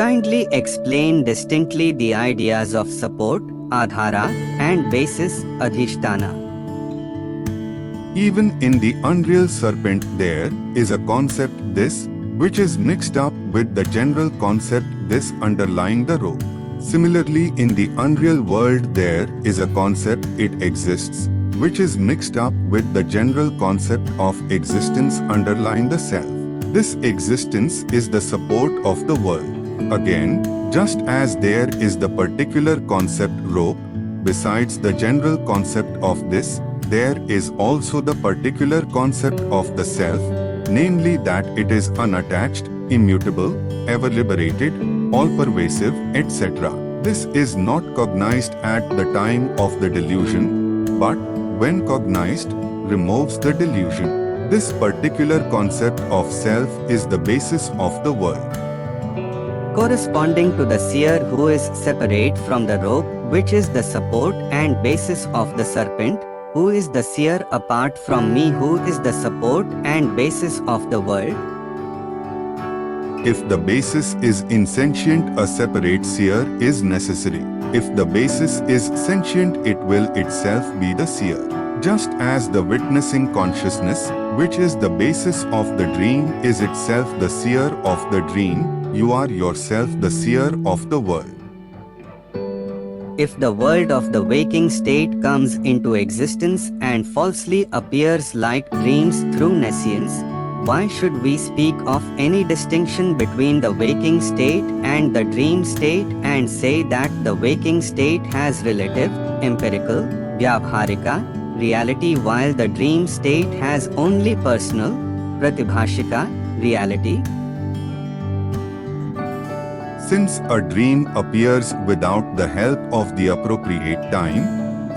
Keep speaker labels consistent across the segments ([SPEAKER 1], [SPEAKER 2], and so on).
[SPEAKER 1] Kindly explain distinctly the ideas of support, adhara, and basis, adhisthana.
[SPEAKER 2] Even in the unreal serpent there is a concept this, which is mixed up with the general concept this underlying the rope. Similarly, in the unreal world there is a concept it exists, which is mixed up with the general concept of existence underlying the self. This existence is the support of the world. Again, just as there is the particular concept rope, besides the general concept of this, there is also the particular concept of the self, namely that it is unattached, immutable, ever liberated, all-pervasive, etc. This is not cognized at the time of the delusion, but, when cognized, removes the delusion. This particular concept of self is the basis of the world.
[SPEAKER 1] Corresponding to the seer who is separate from the rope, which is the support and basis of the serpent, who is the seer apart from me, who is the support and basis of the world?
[SPEAKER 2] If the basis is insentient, a separate seer is necessary. If the basis is sentient, it will itself be the seer. Just as the witnessing consciousness, which is the basis of the dream, is itself the seer of the dream, you are yourself the seer of the world.
[SPEAKER 1] If the world of the waking state comes into existence and falsely appears like dreams through nescience, why should we speak of any distinction between the waking state and the dream state and say that the waking state has relative, empirical, vyavharika, reality while the dream state has only personal, pratibhashika, reality?
[SPEAKER 2] Since a dream appears without the help of the appropriate time,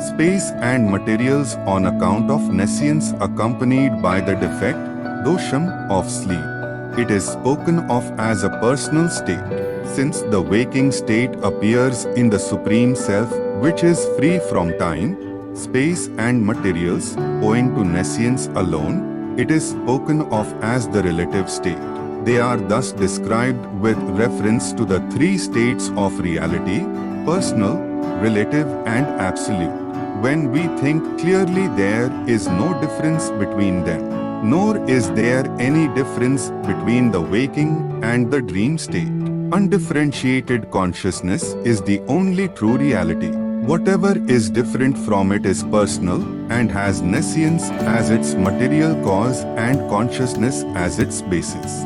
[SPEAKER 2] space and materials on account of nescience accompanied by the defect, dosham, of sleep, it is spoken of as a personal state. Since the waking state appears in the Supreme Self, which is free from time, space and materials, owing to nescience alone, it is spoken of as the relative state. They are thus described with reference to the three states of reality: personal, relative and absolute. When we think clearly, there is no difference between them. Nor is there any difference between the waking and the dream state. Undifferentiated consciousness is the only true reality. Whatever is different from it is personal and has nescience as its material cause and consciousness as its basis.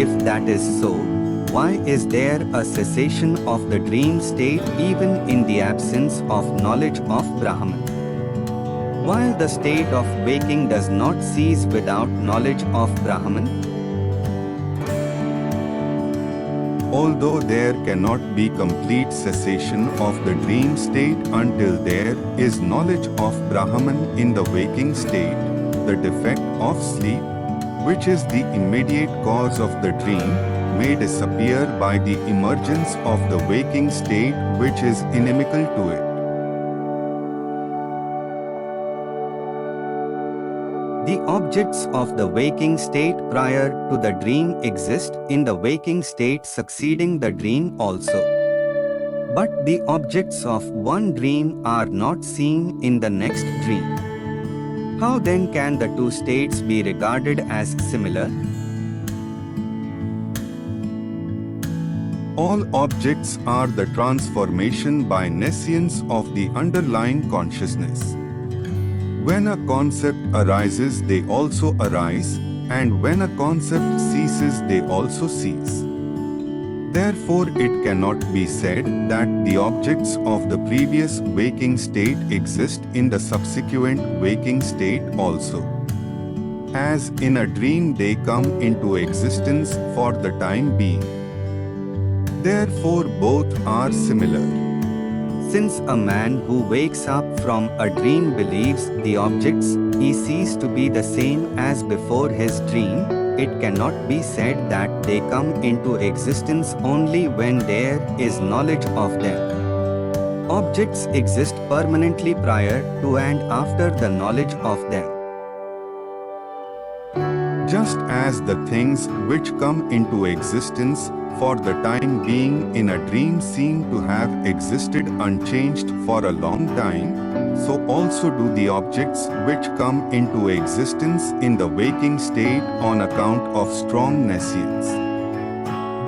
[SPEAKER 1] If that is so, why is there a cessation of the dream state even in the absence of knowledge of Brahman? While the state of waking does not cease without knowledge of Brahman?
[SPEAKER 2] Although there cannot be complete cessation of the dream state until there is knowledge of Brahman in the waking state, the defect of sleep, which is the immediate cause of the dream, may disappear by the emergence of the waking state which is inimical to it.
[SPEAKER 1] The objects of the waking state prior to the dream exist in the waking state succeeding the dream also. But the objects of one dream are not seen in the next dream. How then can the two states be regarded as similar?
[SPEAKER 2] All objects are the transformation by nescience of the underlying consciousness. When a concept arises, they also arise, and when a concept ceases, they also cease. Therefore, it cannot be said that the objects of the previous waking state exist in the subsequent waking state also. As in a dream they come into existence for the time being. Therefore, both are similar.
[SPEAKER 1] Since a man who wakes up from a dream believes the objects he sees to be the same as before his dream, it cannot be said that they come into existence only when there is knowledge of them. Objects exist permanently prior to and after the knowledge of them.
[SPEAKER 2] Just as the things which come into existence for the time being in a dream seem to have existed unchanged for a long time, so also do the objects which come into existence in the waking state on account of strong nescience.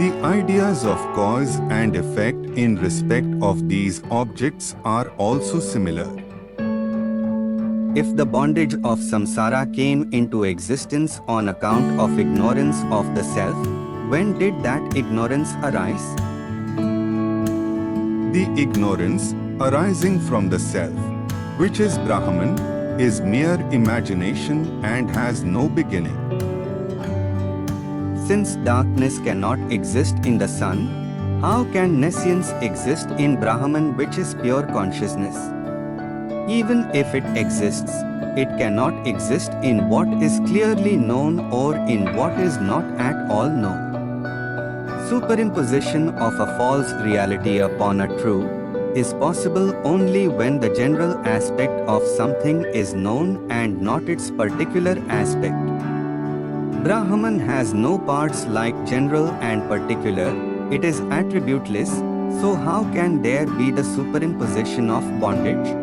[SPEAKER 2] The ideas of cause and effect in respect of these objects are also similar.
[SPEAKER 1] If the bondage of samsara came into existence on account of ignorance of the self, when did that ignorance arise?
[SPEAKER 2] The ignorance arising from the self, which is Brahman, is mere imagination and has no beginning.
[SPEAKER 1] Since darkness cannot exist in the sun, how can nescience exist in Brahman, which is pure consciousness? Even if it exists, it cannot exist in what is clearly known or in what is not at all known. Superimposition of a false reality upon a true is possible only when the general aspect of something is known and not its particular aspect. Brahman has no parts like general and particular, it is attributeless, so how can there be the superimposition of bondage?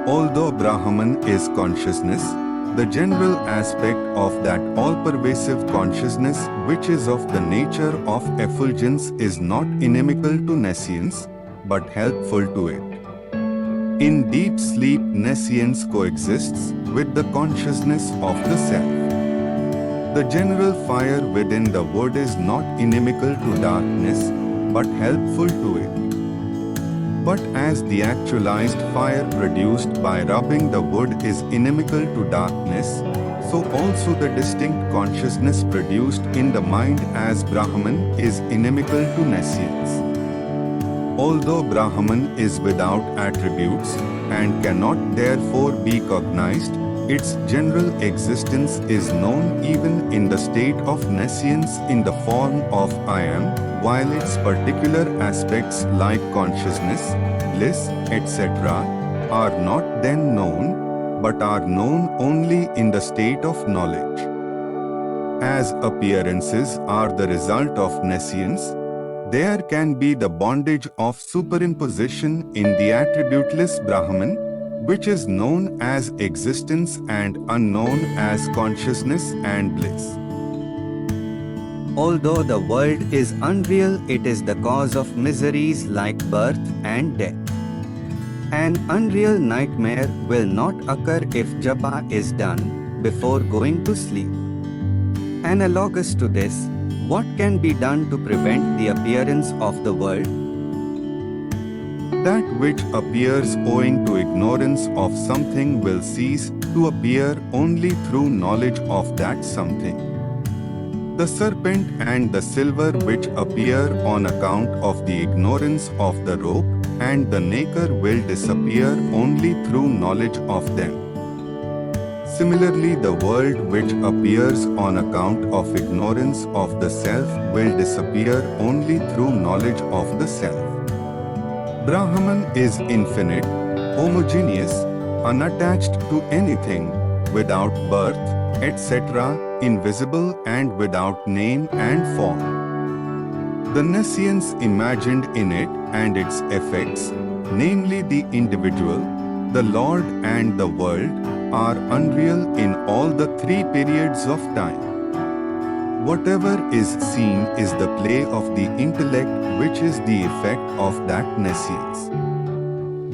[SPEAKER 2] Although Brahman is consciousness, the general aspect of that all-pervasive consciousness which is of the nature of effulgence is not inimical to nescience, but helpful to it. In deep sleep, nescience coexists with the consciousness of the self. The general fire within the wood is not inimical to darkness, but helpful to it. But as the actualized fire produced by rubbing the wood is inimical to darkness, so also the distinct consciousness produced in the mind as Brahman is inimical to nescience. Although Brahman is without attributes and cannot therefore be cognized, its general existence is known even in the state of nescience in the form of I am, while its particular aspects like consciousness, bliss, etc., are not then known, but are known only in the state of knowledge. As appearances are the result of nescience, there can be the bondage of superimposition in the attributeless Brahman, which is known as existence and unknown as consciousness and bliss.
[SPEAKER 1] Although the world is unreal, it is the cause of miseries like birth and death. An unreal nightmare will not occur if japa is done before going to sleep. Analogous to this, what can be done to prevent the appearance of the world?
[SPEAKER 2] That which appears owing to ignorance of something will cease to appear only through knowledge of that something. The serpent and the silver which appear on account of the ignorance of the rope and the nacre will disappear only through knowledge of them. Similarly, the world which appears on account of ignorance of the self will disappear only through knowledge of the self. Brahman is infinite, homogeneous, unattached to anything, without birth, etc., invisible and without name and form. The nescience imagined in it and its effects, namely the individual, the Lord and the world, are unreal in all the three periods of time. Whatever is seen is the play of the intellect, which is the effect of that nescience.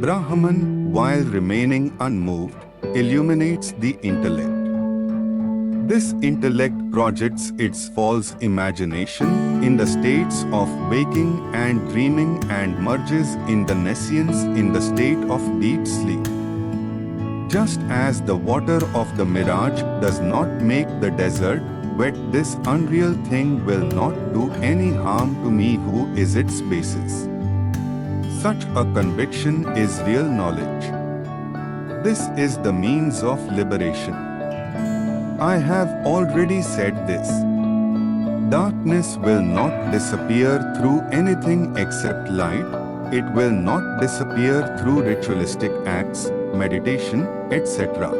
[SPEAKER 2] Brahman, while remaining unmoved, illuminates the intellect. This intellect projects its false imagination in the states of waking and dreaming and merges in the nescience in the state of deep sleep. Just as the water of the mirage does not make the desert wet, this unreal thing will not do any harm to me who is its basis. Such a conviction is real knowledge. This is the means of liberation. I have already said this. Darkness will not disappear through anything except light. It will not disappear through ritualistic acts, meditation, etc.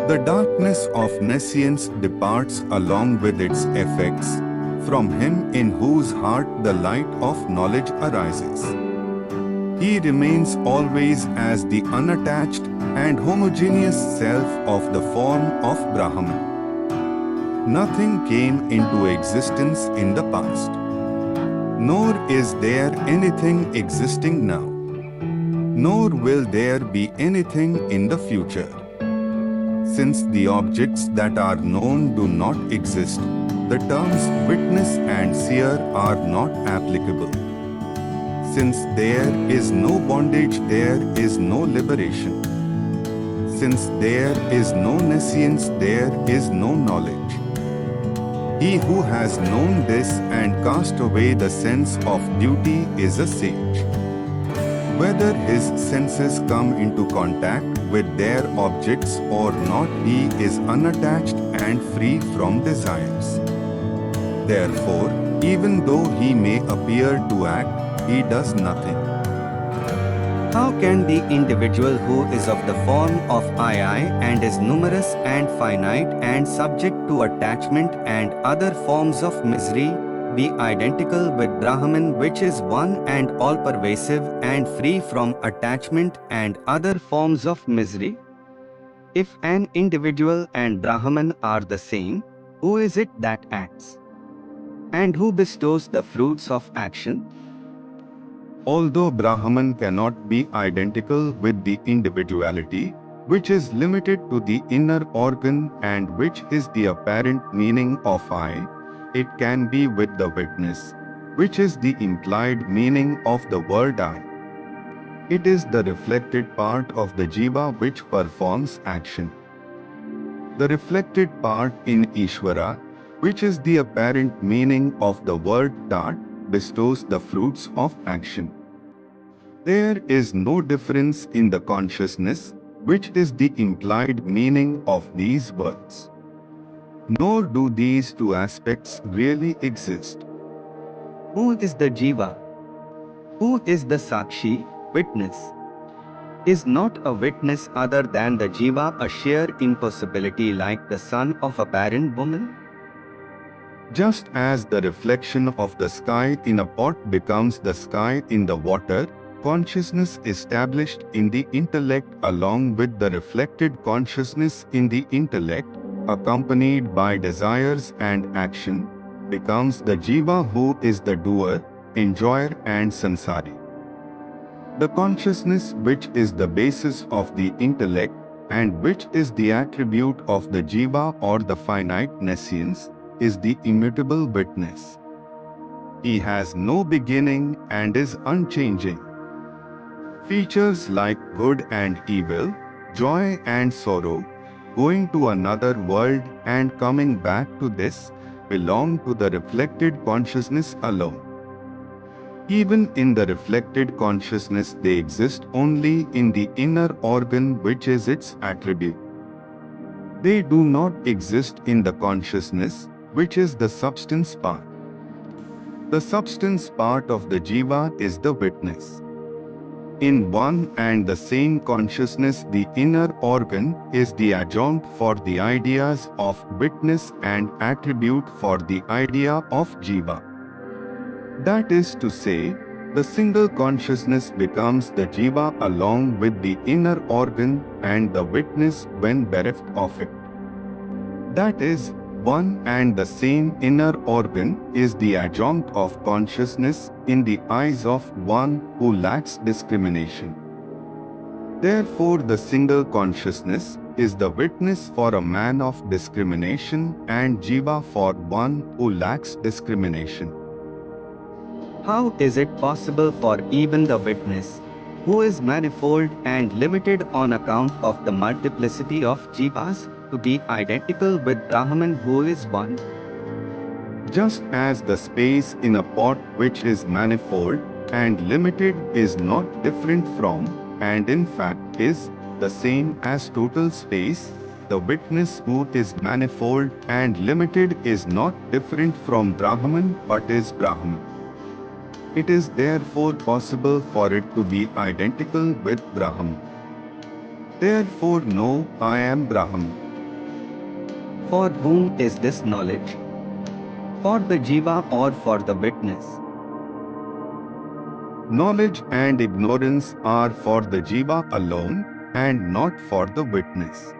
[SPEAKER 2] The darkness of nescience departs along with its effects, from him in whose heart the light of knowledge arises. He remains always as the unattached and homogeneous self of the form of Brahman. Nothing came into existence in the past, nor is there anything existing now, nor will there be anything in the future. Since the objects that are known do not exist, the terms witness and seer are not applicable. Since there is no bondage, there is no liberation. Since there is no nescience, there is no knowledge. He who has known this and cast away the sense of duty is a sage. Whether his senses come into contact with their objects or not, he is unattached and free from desires. Therefore, even though he may appear to act, he does nothing.
[SPEAKER 1] How can the individual who is of the form of I and is numerous and finite and subject to attachment and other forms of misery be identical with Brahman, which is one and all-pervasive and free from attachment and other forms of misery? If an individual and Brahman are the same, who is it that acts? And who bestows the fruits of action?
[SPEAKER 2] Although Brahman cannot be identical with the individuality, which is limited to the inner organ and which is the apparent meaning of I, it can be with the witness, which is the implied meaning of the word I. It is the reflected part of the jiva which performs action. The reflected part in Ishvara, which is the apparent meaning of the word Tat, bestows the fruits of action. There is no difference in the consciousness, which is the implied meaning of these words. Nor do these two aspects really exist.
[SPEAKER 1] Who is the Jiva? Who is the Sakshi, witness? Is not a witness other than the Jiva a sheer impossibility like the son of a barren woman?
[SPEAKER 2] Just as the reflection of the sky in a pot becomes the sky in the water, consciousness established in the intellect along with the reflected consciousness in the intellect, accompanied by desires and action, becomes the jiva who is the doer, enjoyer and sansari. The consciousness which is the basis of the intellect and which is the attribute of the jiva or the finite nescience, is the immutable witness. He has no beginning and is unchanging. Features like good and evil, joy and sorrow, going to another world and coming back to this, belong to the reflected consciousness alone. Even in the reflected consciousness, they exist only in the inner organ which is its attribute. They do not exist in the consciousness, which is the substance part. The substance part of the jiva is the witness. In one and the same consciousness, the inner organ is the adjunct for the ideas of witness and attribute for the idea of jiva. That is to say, the single consciousness becomes the jiva along with the inner organ and the witness when bereft of it. That is, one and the same inner organ is the adjunct of consciousness in the eyes of one who lacks discrimination. Therefore, the single consciousness is the witness for a man of discrimination and jiva for one who lacks discrimination.
[SPEAKER 1] How is it possible for even the witness, who is manifold and limited on account of the multiplicity of jivas, to be identical with Brahman who is one?
[SPEAKER 2] Just as the space in a pot which is manifold and limited is not different from, and in fact is, the same as total space, the witness who is manifold and limited is not different from Brahman but is Brahman. It is therefore possible for it to be identical with Brahman. Therefore, know I am Brahman.
[SPEAKER 1] For whom is this knowledge? For the jiva or for the witness?
[SPEAKER 2] Knowledge and ignorance are for the jiva alone and not for the witness.